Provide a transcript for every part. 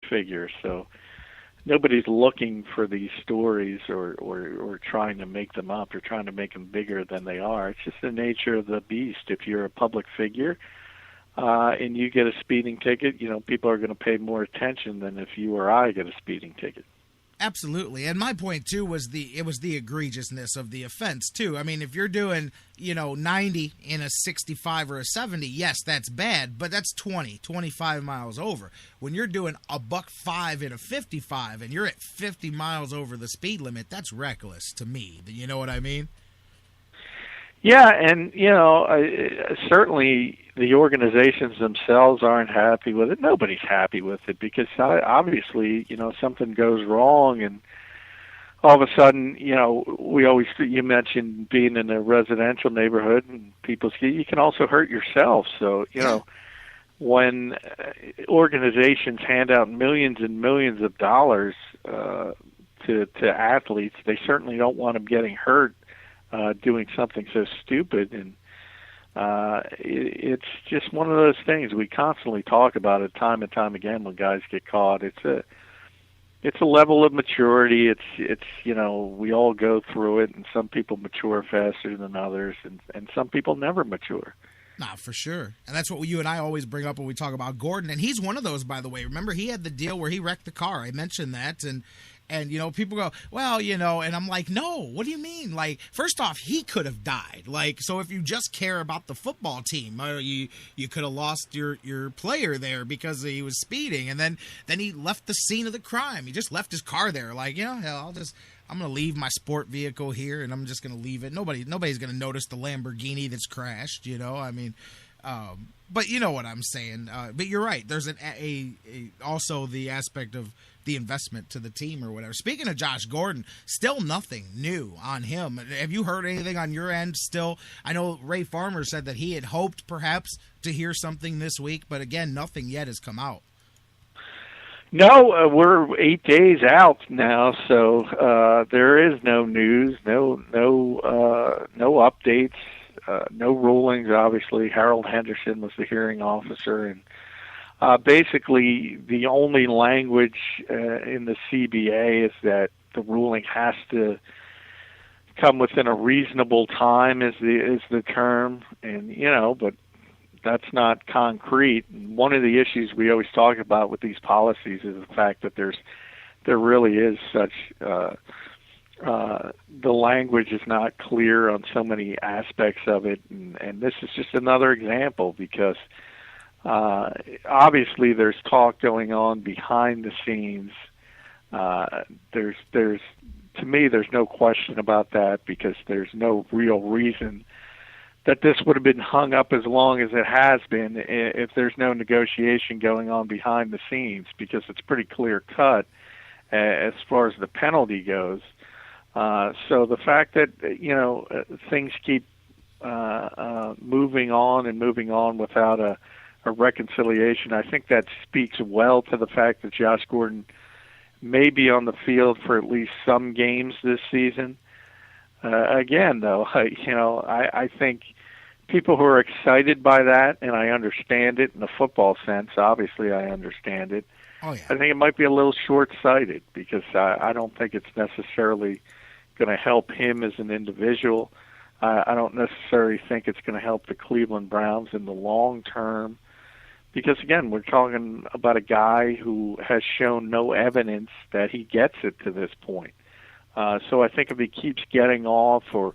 figure. So nobody's looking for these stories or trying to make them up or trying to make them bigger than they are. It's just the nature of the beast. If you're a public figure and you get a speeding ticket, people are going to pay more attention than if you or I get a speeding ticket. Absolutely. And my point, too, was the egregiousness of the offense, too. I mean, if you're doing, 90 in a 65 or a 70, yes, that's bad, but that's 25 miles over. When you're doing a $105 in a 55 and you're at 50 miles over the speed limit, that's reckless to me. You know what I mean? Yeah, and, certainly the organizations themselves aren't happy with it. Nobody's happy with it because obviously, something goes wrong and all of a sudden, you mentioned being in a residential neighborhood and people ski, you can also hurt yourself. So, when organizations hand out millions and millions of dollars to athletes, they certainly don't want them getting hurt doing something so stupid, and it's just one of those things we constantly talk about it time and time again when guys get caught. It's a level of maturity. It's we all go through it, and some people mature faster than others, and some people never mature. Nah, for sure. And that's what you and I always bring up when we talk about Gordon, and he's one of those, by the way. Remember, he had the deal where he wrecked the car. I mentioned that, and people go, well, and I'm like, no, what do you mean? Like, first off, he could have died. Like, so if you just care about the football team, you could have lost your player there because he was speeding. And then he left the scene of the crime. He just left his car there. Like, hell, I'm going to leave my sport vehicle here and I'm just going to leave it. Nobody's going to notice the Lamborghini that's crashed, but you know what I'm saying. But you're right. There's also the aspect of the investment to the team or whatever. Speaking of Josh Gordon, still nothing new on him. Have you heard anything on your end still? I know Ray Farmer said that he had hoped perhaps to hear something this week, but again, nothing yet has come out. No, we're 8 days out now, so there is no news, no updates, no rulings. Obviously, Harold Henderson was the hearing officer, and basically the only language in the CBA is that the ruling has to come within a reasonable time, is the term, and but that's not concrete. And one of the issues we always talk about with these policies is the fact that there really is such the language is not clear on so many aspects of it, and this is just another example because obviously there's talk going on behind the scenes. There's to me there's no question about that because there's no real reason that this would have been hung up as long as it has been if there's no negotiation going on behind the scenes, because it's pretty clear cut as far as the penalty goes. So the fact that things keep moving on without a reconciliation, I think that speaks well to the fact that Josh Gordon may be on the field for at least some games this season. Again, though, I think people who are excited by that, and I understand it in the football sense, obviously I understand it. Oh, yeah. I think it might be a little short-sighted because I don't think it's necessarily going to help him as an individual. I don't necessarily think it's going to help the Cleveland Browns in the long term because, again, we're talking about a guy who has shown no evidence that he gets it to this point. So I think if he keeps getting off or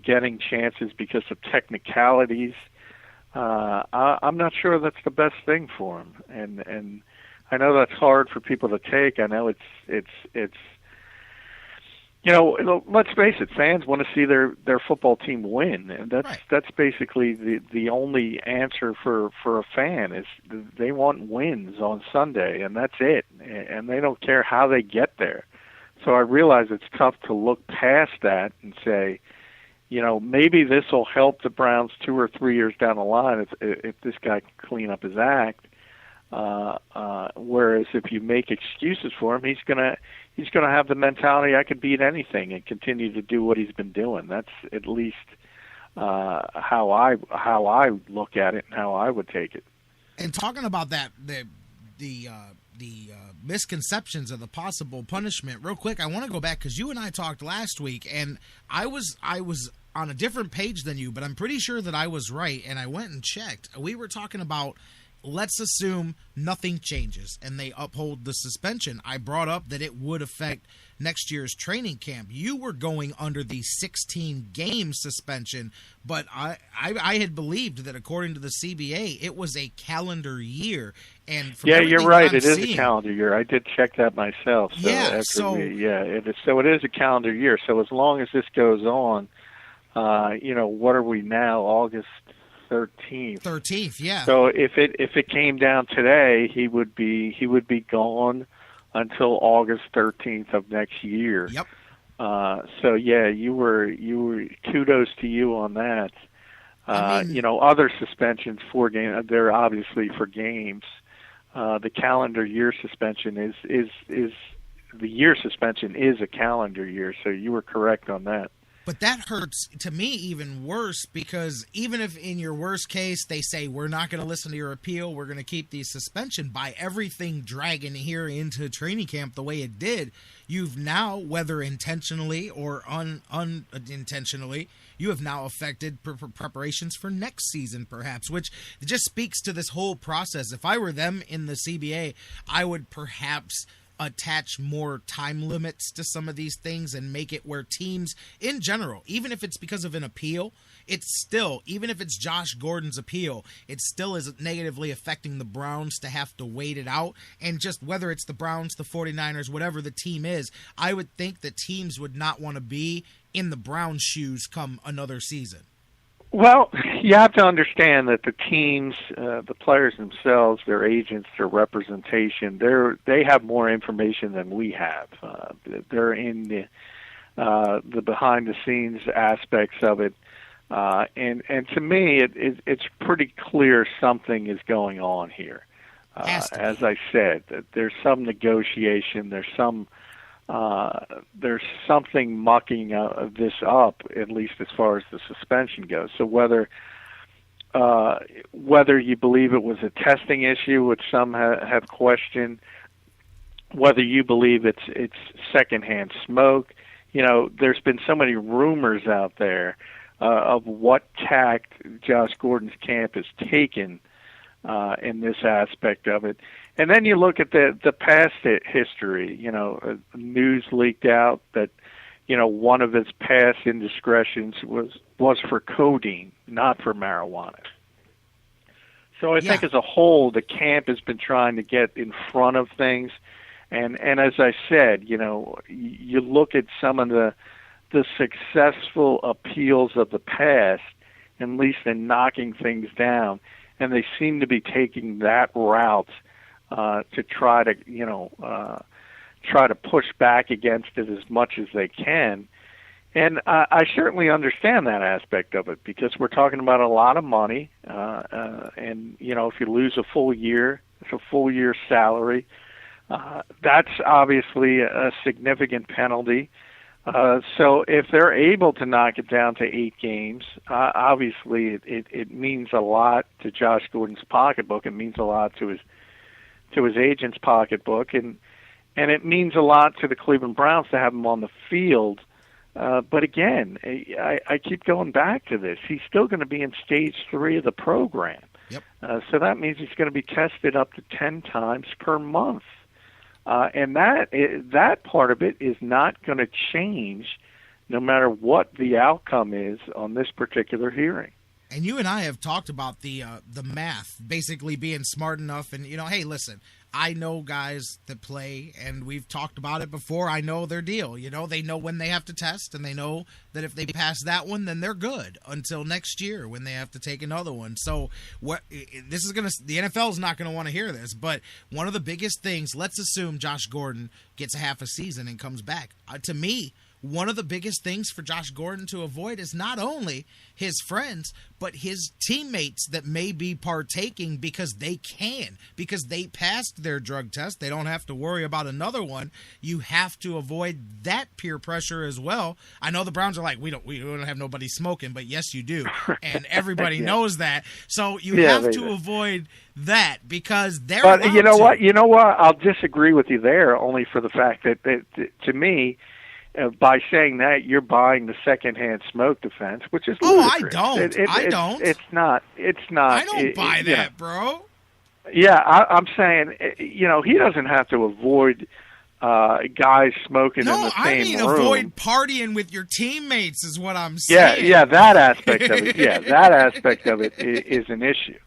getting chances because of technicalities, I'm not sure that's the best thing for him. And I know that's hard for people to take. I know it's let's face it, fans want to see their football team win, and that's basically the only answer for a fan is they want wins on Sunday, and that's it. And they don't care how they get there. So I realize it's tough to look past that and say, maybe this will help the Browns 2 or 3 years down the line if this guy can clean up his act. Whereas if you make excuses for him, he's gonna have the mentality I could beat anything and continue to do what he's been doing. That's at least how I look at it and how I would take it. And talking about that, misconceptions of the possible punishment. Real quick, I want to go back because you and I talked last week, and I was on a different page than you, but I'm pretty sure that I was right, and I went and checked. We were talking about, let's assume nothing changes and they uphold the suspension. I brought up that it would affect next year's training camp. You were going under the 16-game suspension, but I had believed that according to the CBA, it was a calendar year. And yeah, you're right. It is a calendar year. I did check that myself. So it is a calendar year. So as long as this goes on, what are we now? August 13th, yeah. So if it came down today, he would be gone until August 13th of next year. Yep. So yeah, you were kudos to you on that. Other suspensions for games, they're obviously for games. The calendar year suspension is the year suspension is a calendar year. So you were correct on that. But that hurts to me even worse, because even if in your worst case they say we're not going to listen to your appeal, we're going to keep the suspension, by everything dragging here into training camp the way it did, you've now, whether intentionally or unintentionally, you have now affected preparations for next season perhaps, which just speaks to this whole process. If I were them in the CBA, I would perhaps attach more time limits to some of these things and make it where teams in general, even if it's because of an appeal, it's still, even if it's Josh Gordon's appeal, it still is negatively affecting the Browns to have to wait it out. And just whether it's the Browns, the 49ers, whatever the team is, I would think that teams would not want to be in the Browns' shoes come another season. Well, you have to understand that the teams, the players themselves, their agents, their representation, they have more information than we have. They're in the behind-the-scenes aspects of it, and to me, it's pretty clear something is going on here. As I said, there's some negotiation, there's something mucking this up, at least as far as the suspension goes. So whether you believe it was a testing issue, which some have questioned, whether you believe it's secondhand smoke, there's been so many rumors out there of what tact Josh Gordon's camp has taken in this aspect of it. And then you look at the past history. News leaked out that one of his past indiscretions was for codeine, not for marijuana. So I think as a whole, the camp has been trying to get in front of things. And as I said, you look at some of the successful appeals of the past, at least in knocking things down, and they seem to be taking that route to try to push back against it as much as they can. And I certainly understand that aspect of it, because we're talking about a lot of money, and if you lose a full year, it's a full year's salary. That's obviously a significant penalty. So if they're able to knock it down to 8 games, obviously it means a lot to Josh Gordon's pocketbook. It means a lot to his agent's pocketbook, and it means a lot to the Cleveland Browns to have him on the field. But again, I keep going back to this. He's still going to be in stage 3 of the program. Yep. So that means he's going to be tested up to 10 times per month. And that part of it is not going to change no matter what the outcome is on this particular hearing. And you and I have talked about the math, basically being smart enough. And, hey, listen, I know guys that play, and we've talked about it before. I know their deal. They know when they have to test, and they know that if they pass that one, then they're good until next year when they have to take another one. So the NFL is not going to want to hear this, but one of the biggest things, let's assume Josh Gordon gets a half a season and comes back. To me, one of the biggest things for Josh Gordon to avoid is not only his friends, but his teammates that may be partaking because they can, because they passed their drug test. They don't have to worry about another one. You have to avoid that peer pressure as well. I know the Browns are like, we don't have nobody smoking, but yes, you do. And everybody knows that. So you have to avoid that because they're But you know what? I'll disagree with you there only for the fact that to me, by saying that, you're buying the secondhand smoke defense, which is ludicrous. I don't. It's not. I don't buy that, bro. Yeah, I'm saying, he doesn't have to avoid guys smoking in the same room. Avoid partying with your teammates is what I'm saying. Yeah, that aspect of it. Yeah, that aspect of it is an issue,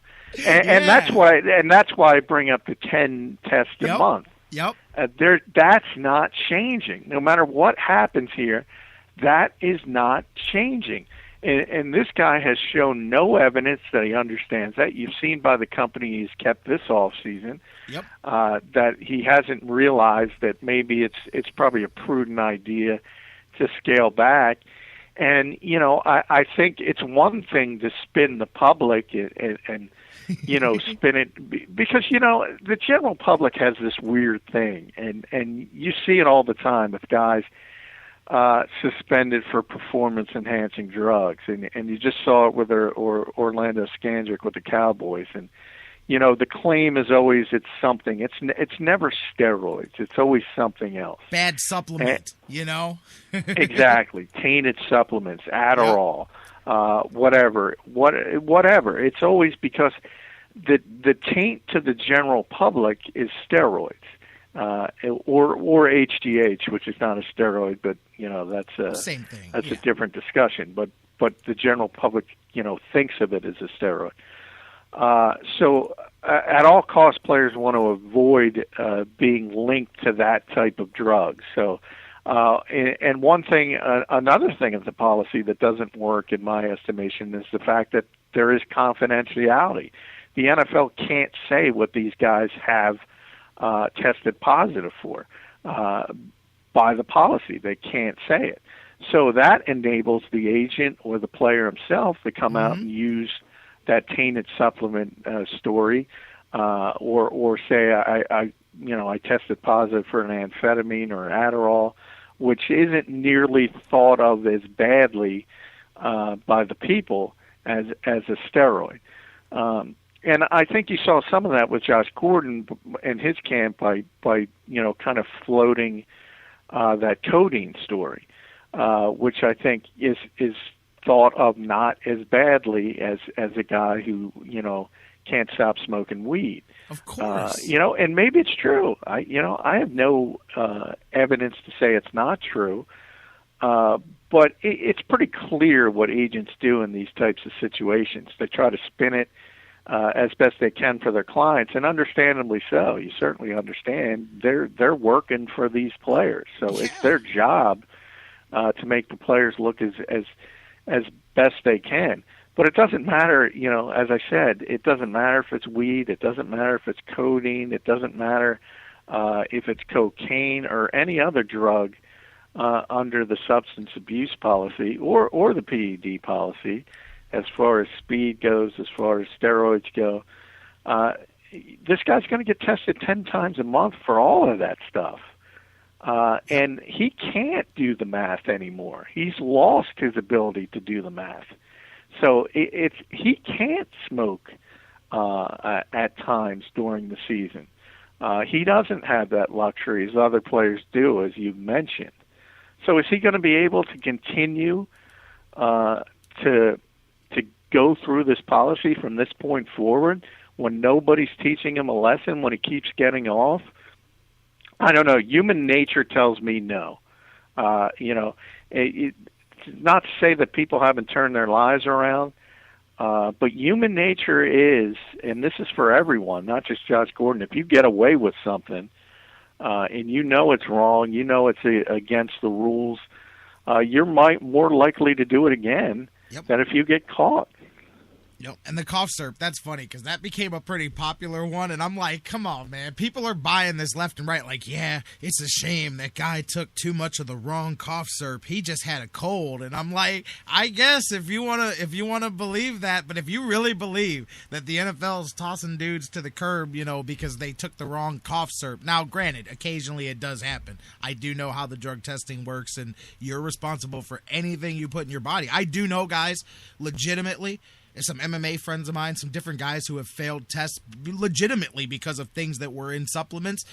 and that's why I bring up the 10 tests a month. Yep. That's not changing. No matter what happens here, that is not changing. And this guy has shown no evidence that he understands that. You've seen by the company he's kept this off season that he hasn't realized that maybe it's probably a prudent idea to scale back. And I think it's one thing to spin the public and spin it because the general public has this weird thing, and you see it all the time with guys suspended for performance enhancing drugs, and you just saw it with Orlando Scandrick with the Cowboys, and the claim is always it's something. It's never steroids. It's always something else. Bad supplement, Exactly. Tainted supplements, Adderall, whatever. It's always because the taint to the general public is steroids, or HGH, which is not a steroid, but that's a same thing. That's a different discussion. But the general public, thinks of it as a steroid. So at all costs, players want to avoid being linked to that type of drug. So, and one thing, another thing of the policy that doesn't work, in my estimation, is the fact that there is confidentiality. The NFL can't say what these guys have tested positive for by the policy. They can't say it. So that enables the agent or the player himself to come out and use that tainted supplement story, or say I tested positive for an amphetamine or Adderall, which isn't nearly thought of as badly by the people as a steroid. And I think you saw some of that with Josh Gordon and his camp by kind of floating that codeine story, which I think is thought of not as badly as a guy who can't stop smoking weed. Of course, and maybe it's true. I have no evidence to say it's not true, but it's pretty clear what agents do in these types of situations. They try to spin it as best they can for their clients, and understandably so. You certainly understand they're working for these players, so it's their job to make the players look as best they can. But it doesn't matter, as I said, it doesn't matter if it's weed, it doesn't matter if it's codeine, it doesn't matter if it's cocaine or any other drug under the substance abuse policy or the PED policy, as far as speed goes, as far as steroids go. This guy's going to get tested 10 times a month for all of that stuff. And he can't do the math anymore. He's lost his ability to do the math. So he can't smoke at times during the season. He doesn't have that luxury as other players do, as you mentioned. So is he going to be able to continue to go through this policy from this point forward when nobody's teaching him a lesson, when he keeps getting off? I don't know. Human nature tells me no. It's not to say that people haven't turned their lives around, but human nature is, and this is for everyone, not just Josh Gordon, if you get away with something and it's wrong, it's against the rules, you're more likely to do it again than if you get caught. Yep. And the cough syrup, that's funny because that became a pretty popular one. And I'm like, come on, man. People are buying this left and right. Like, yeah, it's a shame that guy took too much of the wrong cough syrup. He just had a cold. And I'm like, I guess if you wanna believe that, but if you really believe that the NFL is tossing dudes to the curb, because they took the wrong cough syrup. Now, granted, occasionally it does happen. I do know how the drug testing works, and you're responsible for anything you put in your body. I do know, guys, legitimately, some MMA friends of mine, some different guys who have failed tests legitimately because of things that were in supplements.